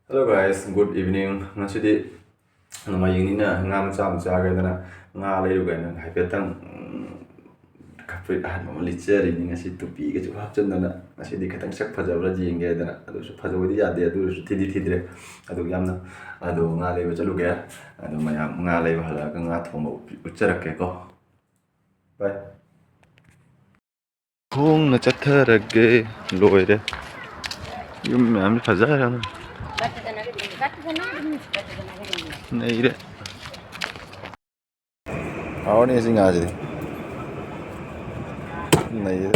Hello guys, good evening. Ngasi nama ini na ngam sam saga dana ngalai juga na haipetang kaprit ahan malicer ini ngasi tupi ke cukup hapcen dana ngasi di katang sak fajar raji ingge dana adu su fajar wadi ade adu su tidire adu yamna adu ngalai baca lu ya adu mayam ngalai bahala ke ngat homo ucarak ke ko bye khung na chatharage loire yum yam fajar na नहीं रे और नहीं सिंह आज नहीं रे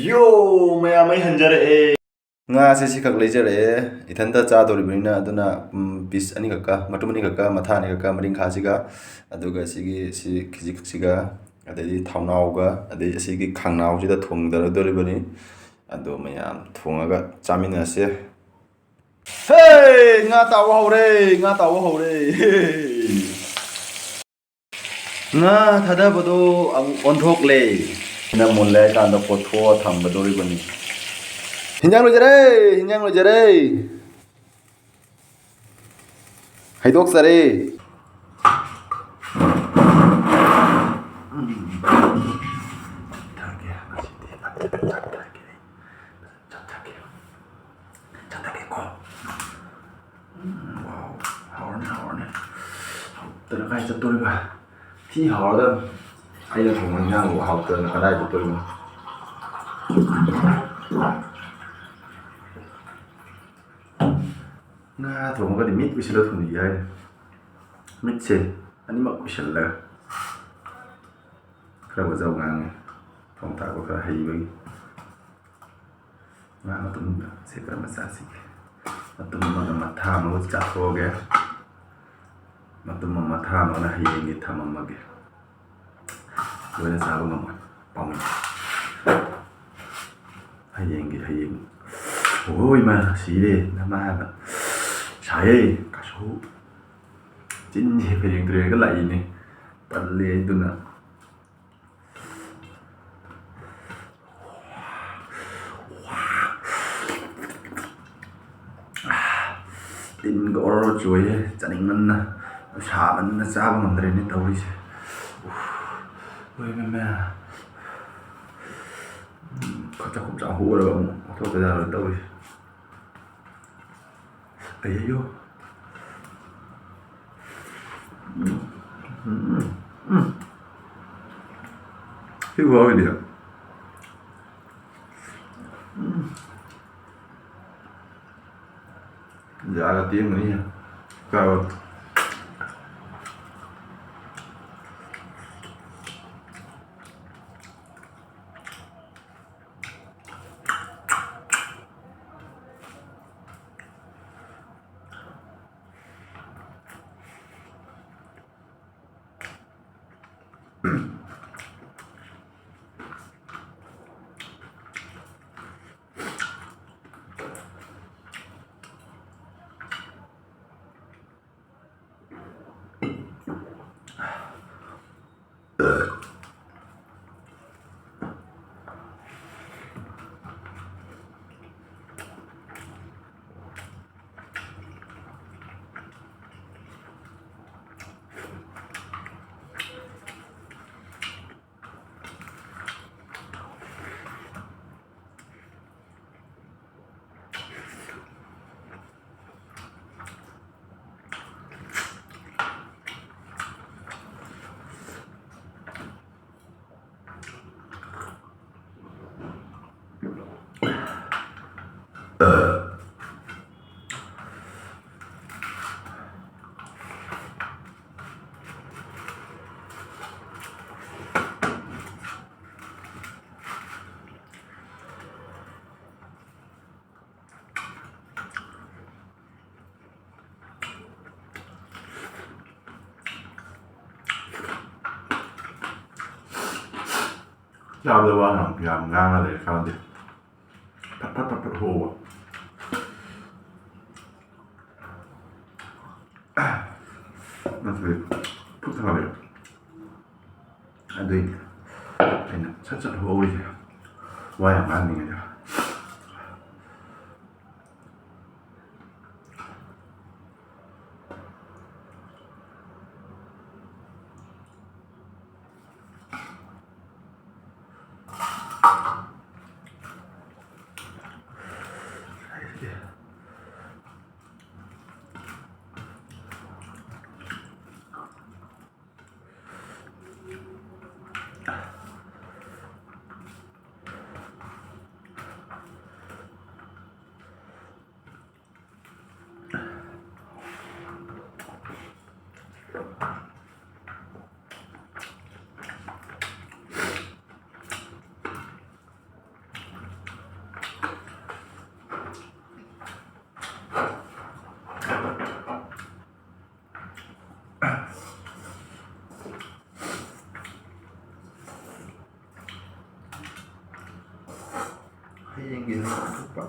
यो मैं हंजरे nga se si khak leijare ithanta cha dori bina aduna piece ani kaka matumani kaka matha ani kaka maring kha siga aduga sigi si khiji siga adai thaunau ga adai sigi khangnau sida thung dar dori bani adu mayam thungaga chamina se hey nga taw hore nga thada bodo ang onthok le na mulle kan da potho tham badori bani hinjang lo jare haidok sare tớ khai cho tôi và thi họ đó hay là thằng mình đang học tớ ở đây của tôi mà na thằng có điểm mít của xin lỗi thằng gì vậy mít gì anh mặc của xin lỗi cái bộ dầu ngang phòng tạo của cái hay vậy mà nó tụm sẽ phải mà sao xí nó tụm mà mặt tham nó chặt vô cái Matum mama thama na hiyengi thama mage. Wena sabu mama pami. Hiyengi. Ôi mà xí đi, nama mà. Sai cả số. Chính gì phải điện cái lại này. Tận lê tu na. Tin gõ chuối chả định ngân na. Saban na saban ngandre ni tawis oi mẹ có chắc cũng chẳng hú rồi thôi bây giờ là tawis ấy vô cái vô gì vậy dạ là tiếng nữa nha cao làm được không làm ngang là để sao đi phát hồ nó phải phút thằng nào đấy anh đi ꯑꯩꯅ ꯁꯠ ꯁꯠ ꯍꯧꯔꯤꯁꯦ ꯋꯥ ꯌꯥꯝ ꯉꯥꯡꯅꯤꯡꯉꯩꯗ hyengi lupa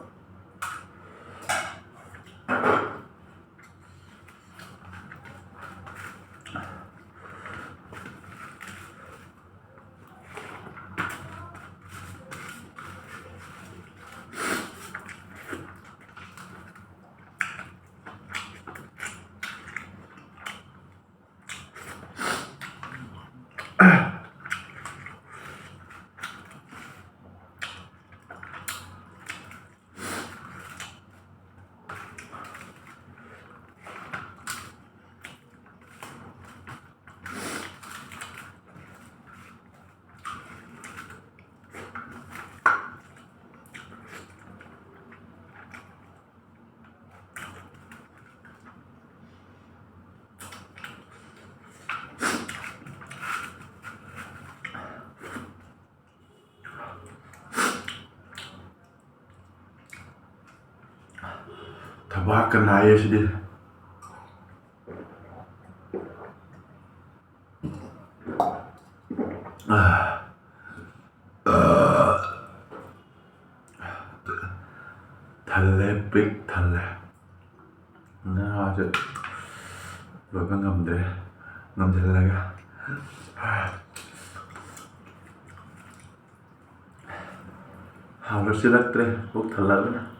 ꯊꯕꯥꯛꯀ ꯅꯥꯏꯌꯦ ꯁꯤꯗꯤ ꯊꯜꯂꯦ ꯄꯤꯛ ꯊꯜꯂꯦ ꯉꯥꯁꯦ ꯂꯣꯏꯕ ꯉꯝꯗ꯭ꯔꯦ ꯉꯝꯁꯤꯜꯂꯒ ꯍꯥꯎꯔꯁꯤꯜꯂꯛꯇ꯭ꯔꯦ ꯄꯨꯛ ꯊꯜꯂꯕꯅꯤꯅ